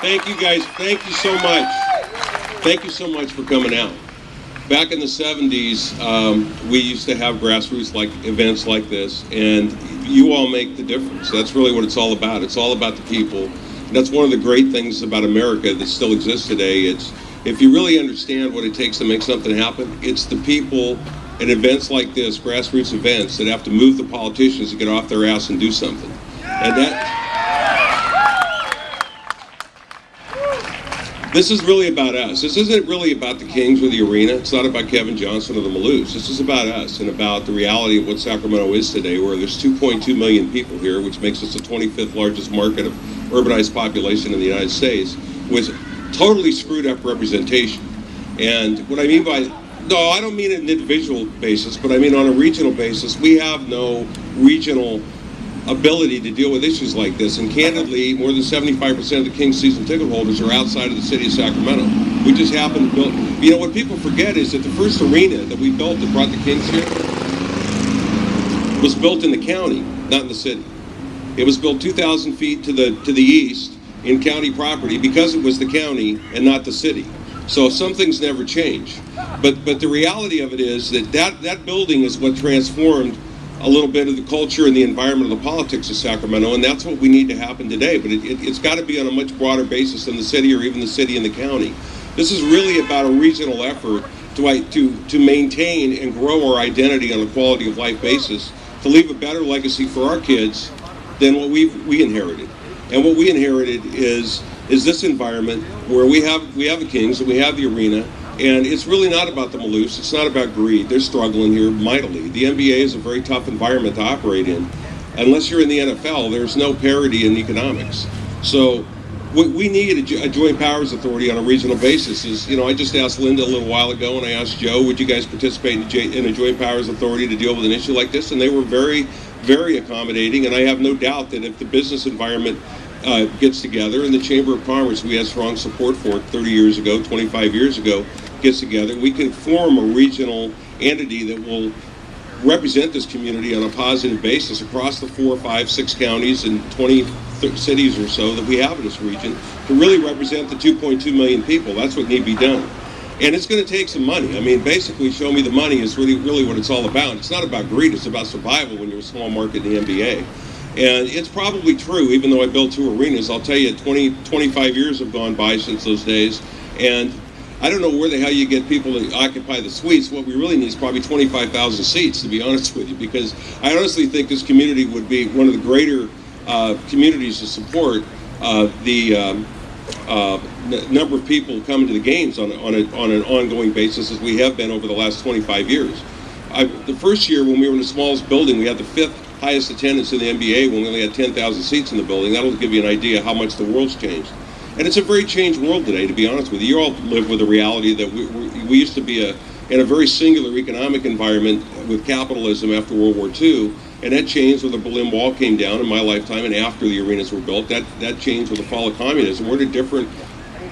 Thank you guys. Thank you so much. Thank you so much for coming out. Back in the 70s, we used to have grassroots events like this, and you all make the difference. That's really what it's all about. It's all about the people. And that's one of the great things about America that still exists today. It's if you really understand what it takes to make something happen, it's the people and events like this, grassroots events, that have to move the politicians to get off their ass and do something. And this is really about us. This isn't really about the Kings or the arena. It's not about Kevin Johnson or the Maloofs. This is about us and about the reality of what Sacramento is today, where there's 2.2 million people here, which makes us the 25th largest market of urbanized population in the United States, with totally screwed up representation. And what I mean by, no, I don't mean on an individual basis, but I mean on a regional basis. We have no regional ability to deal with issues like this, and candidly, more than 75% of the Kings season ticket holders are outside of the city of Sacramento. We just happen to build, you know, what people forget is that the first arena that we built that brought the Kings here was built in the county, not in the city. It was built 2,000 feet to the east in county property because it was the county and not the city. So some things never change. But the reality of it is that building is what transformed a little bit of the culture and the environment of the politics of Sacramento, and that's what we need to happen today. But it's got to be on a much broader basis than the city or even the city and the county. This is really about a regional effort to maintain and grow our identity on a quality of life basis, to leave a better legacy for our kids than what we inherited. And what we inherited is this environment where we have the Kings and we have the arena. And it's really not about the Maloofs. It's not about greed. They're struggling here mightily. The NBA is a very tough environment to operate in. Unless you're in the NFL, there's no parity in economics. So we need a joint powers authority on a regional basis. I just asked Linda a little while ago, and I asked Joe, would you guys participate in a joint powers authority to deal with an issue like this? And they were very, very accommodating. And I have no doubt that if the business environment gets together, and the Chamber of Commerce we had strong support for it 30 years ago, 25 years ago, gets together, we can form a regional entity that will represent this community on a positive basis across the 4, 5, 6 counties and 20 cities or so that we have in this region to really represent the 2.2 million people. That's what need to be done. And it's going to take some money. I mean, basically, show me the money is really what it's all about. It's not about greed. It's about survival when you're a small market in the NBA. And it's probably true, even though I built 2 arenas. I'll tell you, 25 years have gone by since those days. And I don't know where the hell you get people to occupy the suites. What we really need is probably 25,000 seats, to be honest with you, because I honestly think this community would be one of the greater communities to support the number of people coming to the games on an ongoing basis as we have been over the last 25 years. The first year when we were in the smallest building, we had the 5th highest attendance in the NBA when we only had 10,000 seats in the building. That'll give you an idea how much the world's changed. And it's a very changed world today, to be honest with you. You all live with the reality that we used to be in a very singular economic environment with capitalism after World War II, and that changed when the Berlin Wall came down in my lifetime and after the arenas were built. That changed with the fall of communism. We're in a different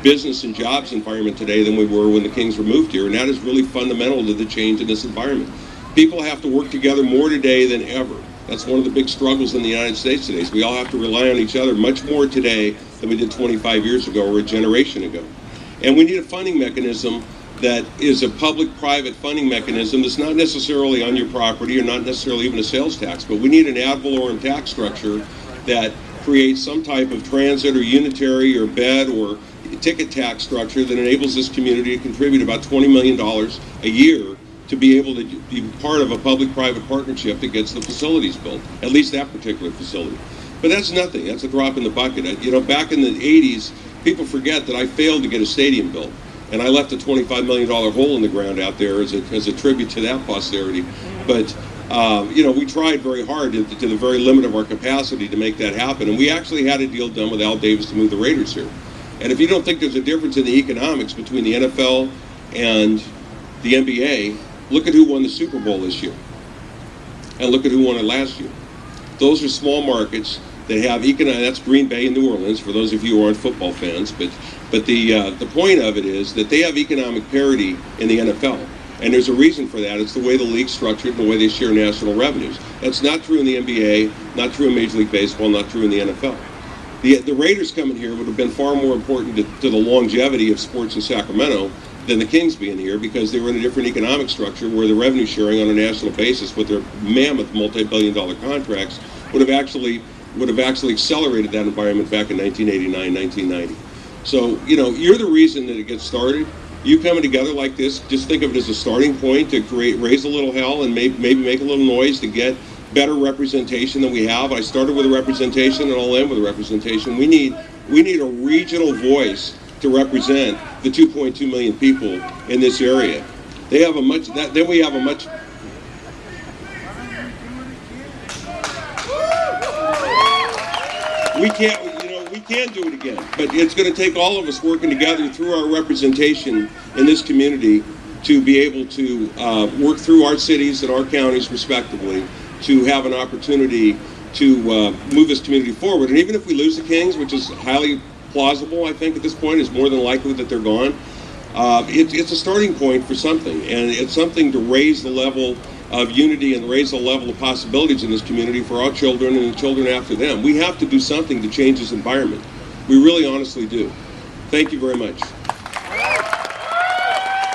business and jobs environment today than we were when the Kings were moved here, and that is really fundamental to the change in this environment. People have to work together more today than ever. That's one of the big struggles in the United States today. So we all have to rely on each other much more today than we did 25 years ago or a generation ago. And we need a funding mechanism that is a public-private funding mechanism that's not necessarily on your property or not necessarily even a sales tax, but we need an ad valorem tax structure that creates some type of transit or unitary or bed or ticket tax structure that enables this community to contribute about $20 million a year to be able to be part of a public-private partnership that gets the facilities built, at least that particular facility. But that's nothing. That's a drop in the bucket. Back in the 80s, people forget that I failed to get a stadium built, and I left a $25 million hole in the ground out there as a tribute to that posterity. But we tried very hard to the very limit of our capacity to make that happen, and we actually had a deal done with Al Davis to move the Raiders here. And if you don't think there's a difference in the economics between the NFL and the NBA, look at who won the Super Bowl this year, and look at who won it last year. Those are small markets that have economic. That's Green Bay and New Orleans, for those of you who aren't football fans. But the point of it is that they have economic parity in the NFL, and there's a reason for that. It's the way the league's structured and the way they share national revenues. That's not true in the NBA, not true in Major League Baseball, not true in the NFL. The Raiders coming here would have been far more important to the longevity of sports in Sacramento than the Kings being here, because they were in a different economic structure where the revenue sharing on a national basis with their mammoth multi-billion-dollar contracts would have actually accelerated that environment back in 1989, 1990. So, you know, you're the reason that it gets started. You coming together like this, just think of it as a starting point to raise a little hell and maybe make a little noise to get better representation than we have. I started with a representation and I'll end with a representation. We need a regional voice to represent the 2.2 million people in this area. They have a much, then we have a much, we can't do it again, but it's going to take all of us working together through our representation in this community to be able to work through our cities and our counties respectively to have an opportunity to move this community forward. And even if we lose the Kings, which is highly plausible, I think at this point, is more than likely that they're gone, it's a starting point for something, and it's something to raise the level of unity and raise the level of possibilities in this community for our children and the children after them. We have to do something to change this environment. We really honestly do. Thank you very much.